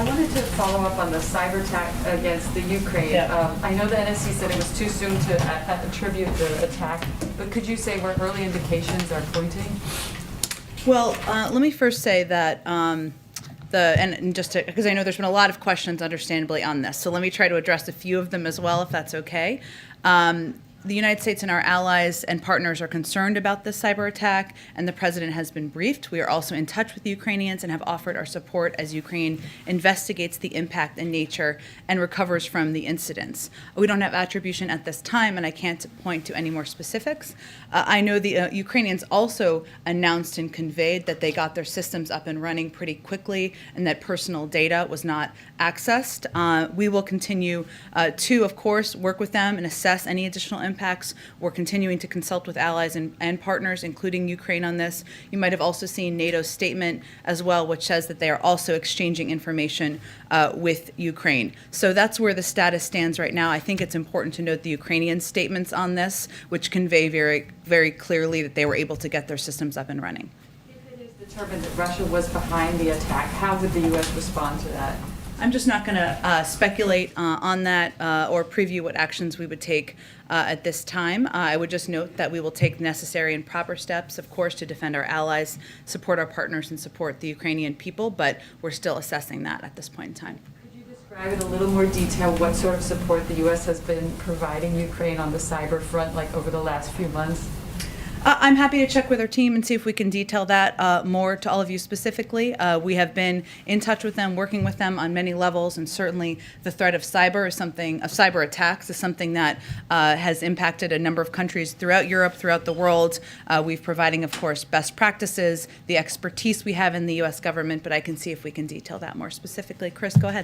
I wanted to follow up on the cyber attack against the Ukraine. Yeah. I know the NSC said it was too soon to attribute the attack, but could you say where early indications are pointing? Well, let me first say that and just because I know there's been a lot of questions, understandably, on this, so let me try to address a few of them as well, if that's okay. The United States and our allies and partners are concerned about this cyber attack, and the president has been briefed. We are also in touch with the Ukrainians and have offered our support as Ukraine investigates the impact and nature and recovers from the incidents. We don't have attribution at this time, and I can't point to any more specifics. I know the Ukrainians also announced and conveyed that they got their systems up and running pretty quickly and that personal data was not accessed. We will continue to, of course, work with them and assess any additional impacts. We're continuing to consult with allies and partners, including Ukraine, on this. You might have also seen NATO's statement as well, which says that they are also exchanging information with Ukraine. So that's where the status stands right now. I think it's important to note the Ukrainian statements on this, which convey very, very clearly that they were able to get their systems up and running. If it is determined that Russia was behind the attack, how would the U.S. respond to that? I'm just not going to speculate on that or preview what actions we would take at this time. I would just note that we will take necessary and proper steps, of course, to defend our allies, support our partners, and support the Ukrainian people, but we're still assessing that at this point in time. Could you describe in a little more detail what sort of support the U.S. has been providing Ukraine on the cyber front, like over the last few months? I'm happy to check with our team and see if we can detail that more to all of you specifically. We have been in touch with them, working with them on many levels, and certainly the threat of cyber attacks is something that has impacted a number of countries throughout Europe, throughout the world. We've providing, of course, best practices, the expertise we have in the U.S. government, but I can see if we can detail that more specifically. Chris, go ahead.